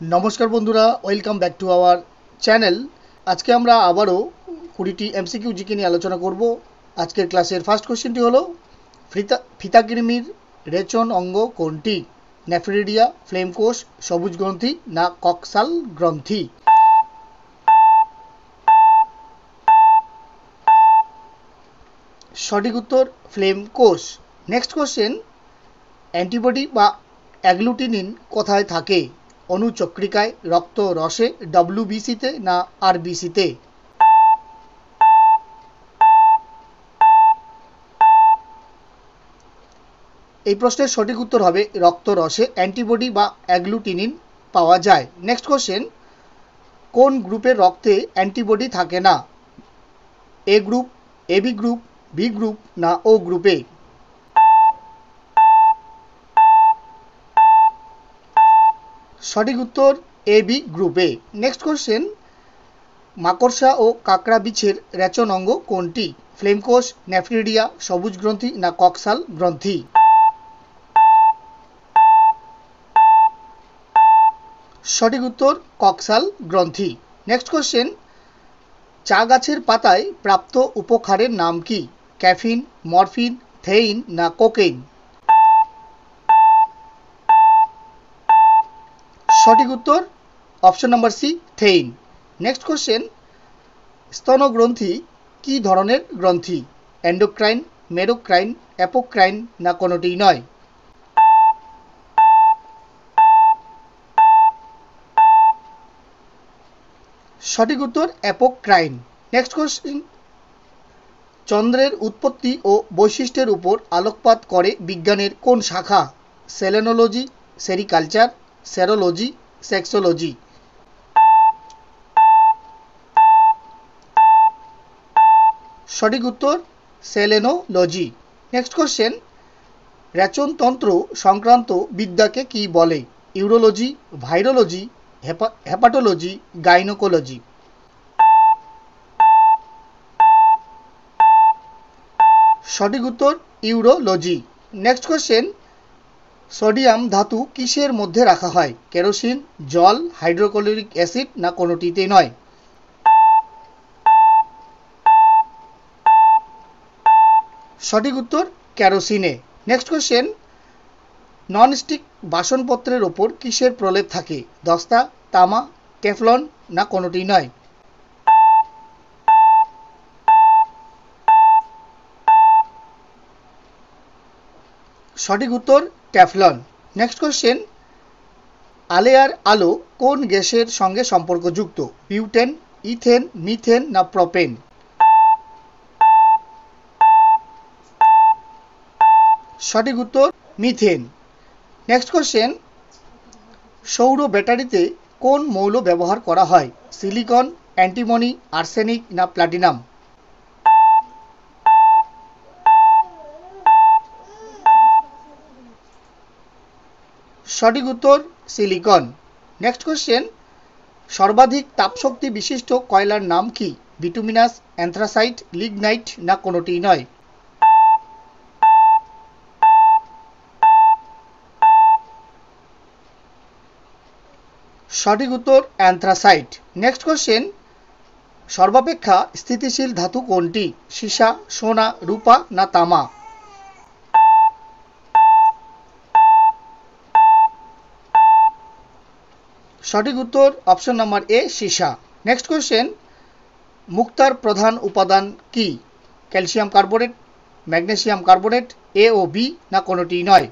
নমস্কার বন্ধুরা, welcome back to our channel. আজকে আমরা আবারও 20টি এমসিকিউ জিকে নিয়ে আলোচনা করব। আজকের ক্লাসের ফার্স্ট কোশ্চেনটি হলো ফিতাকৃমির রেচন অঙ্গ কোনটি? নেফ্রিডিয়া, ফ্লেম কোষ, সবুজ গ্রন্থি না কক্সাল গ্রন্থি? সঠিক উত্তর ফ্লেম কোষ। নেক্সট কোশ্চেন, অ্যান্টিবডি বা অ্যাগ্লুটিনিন কোথায় থাকে? অনুচক্রিকায়, রক্ত রসে, ডব্লিউবিসিতে না আরবিসিতে? এই প্রশ্নের সঠিক উত্তর হবে রক্ত রসে অ্যান্টিবডি বা অ্যাগ্লুটিনিন পাওয়া যায়। নেক্সট কোশ্চেন, কোন গ্রুপের রক্তে অ্যান্টিবডি থাকে না? A group, AB group, B group না ও গ্রুপে? সঠিক উত্তর এ বি গ্রুপে। নেক্সট কোশ্চেন, মাকড়সা ও কাঁকড়া বিছের রেচন অঙ্গ কোনটি? ফ্লেম কোষ, নেফ্রিডিয়া, সবুজ গ্রন্থি না কক্সাল গ্রন্থি? সঠিক উত্তর কক্সাল গ্রন্থি। নেক্সট কোশ্চেন, চা গাছের পাতায় প্রাপ্ত উপক্ষারের নাম কি? ক্যাফিন, মরফিন, থেইন না কোকেইন? সঠিক উত্তর option number C, theine. Next question, স্তনগ্রন্থি কি ধরনের গ্রন্থি? এন্ডোক্রাইন, মেরোক্রাইন, অ্যাপোক্রাইন না কোনোটিই নয়? সঠিক উত্তর অ্যাপোক্রাইন। নেক্সট কোশ্চেন, চন্দ্রের উৎপত্তি ও বৈশিষ্ট্যের উপর আলোকপাত করে বিজ্ঞানের কোন শাখা? সেলেনোলজি, সেরিকালচার, সেরোলজি, সেক্সোলজি? সঠিক উত্তর সেলেনোলজি। নেক্সট কোশ্চেন, রেচনতন্ত্র সংক্রান্ত বিদ্যাকে কি বলে? Urology, virology, hepatology, gynaecology? সঠিক উত্তর ইউরোলজি। নেক্সট কোশ্চেন, সোডিয়াম ধাতু কিসের মধ্যে রাখা হয়? কেরোসিন, জল, হাইড্রোক্লোরিক অ্যাসিড না কোনোটিতেই নয়? সঠিক উত্তর কেরোসিনে। নেক্সট কোশ্চেন, ননস্টিক বাসনপত্রের ওপর কিসের প্রলেপ থাকে? দস্তা, তামা, টেফলন না কোনোটি নয়? সঠিক উত্তর টেফলন। নেক্সট কোশ্চেন, আলেয়ার আলো কোন গ্যাসের সঙ্গে সম্পর্কযুক্ত? বিউটেন, ইথেন, মিথেন না প্রোপেন? সঠিক উত্তর মিথেন। নেক্সট কোশ্চেন, সৌর ব্যাটারিতে কোন মৌল ব্যবহার করা হয়? সিলিকন, অ্যান্টিমনি, আর্সেনিক না প্লাটিনাম? সঠিক উত্তর সিলিকন। নেক্সট কোশ্চেন, সর্বাধিক তাপশক্তি বিশিষ্ট কয়লার নাম কি? বিটুমিনাস, অ্যান্থ্রাসাইট, লিগনাইট না কোনোটিই নয়? সঠিক উত্তর অ্যান্থ্রাসাইট। নেক্সট কোশ্চেন, সর্বাপেক্ষা স্থিতিশীল ধাতু কোনটি? সীসা, সোনা, রূপা না তামা? সঠিক উত্তর অপশন নাম্বার এ, সীসা। নেক্সট কোশ্চেন, মুক্তার প্রধান উপাদান কি? Calcium carbonate, magnesium carbonate, A ও বি না কোনোটিই নয়?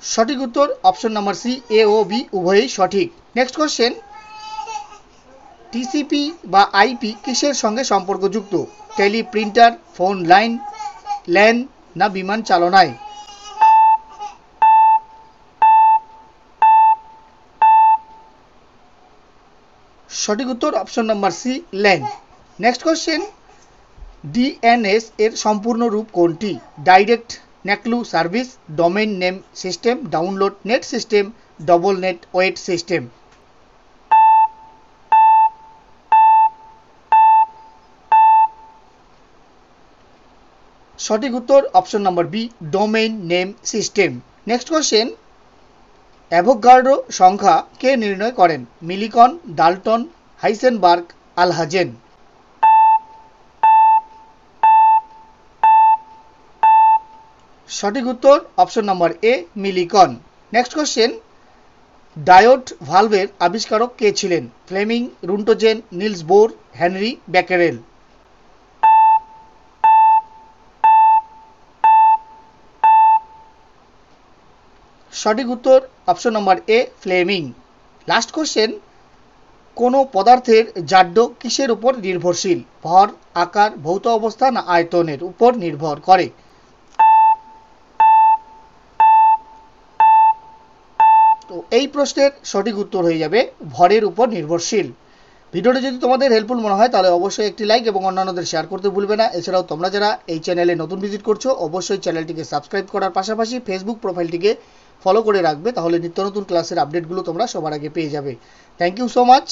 সঠিক উত্তর অপশন নাম্বার সি, এ ও বি উভয়ই সঠিক। নেক্সট কোশ্চেন, টিসিপি বা আইপি কিসের সঙ্গে সম্পর্কযুক্ত? Teleprinter, phone line, LAN না বিমান চালনায়? সঠিক উত্তর option number C, LAN. Next question, DNS এর সম্পূর্ণ রূপ কোনটি? ডাইরেক্ট নেটলু service, domain name system, download net system, double net wait system? সঠিক উত্তর option number B, domain name system. Next question, Avogadro সংখ্যা কে নির্ণয় করেন? Millikan, Dalton, Heisenberg, Alhazen. সঠিক উত্তর option number A, Millikan. Next question, diode ভালভের আবিষ্কারক কে ছিলেন? Fleming, Roentgen, Niels Bohr, Henry Becquerel. সঠিক উত্তর option number A, Fleming. Last question, কোনো পদার্থের জাড্য কিসের উপর নির্ভরশীল? ভর, আকার, ভৌত অবস্থা না আয়তনের উপর নির্ভর করে? তো এই প্রশ্নের সঠিক উত্তর হয়ে যাবে ভরের উপর নির্ভরশীল। ভিডিওটি যদি তোমাদের হেল্পফুল মনে হয় তাহলে অবশ্যই একটি লাইক এবং অন্যান্যদের শেয়ার করতে ভুলবে না। এছাড়াও তোমরা যারা এই চ্যানেলে নতুন ভিজিট করছো অবশ্যই চ্যানেলটিকে সাবস্ক্রাইব করার পাশাপাশি ফেসবুক প্রোফাইলটিকে ফলো করে রাখবে, তাহলে নিত্য নতুন ক্লাসের আপডেটগুলো তোমরা সবার আগে পেয়ে যাবে। Thank you so much.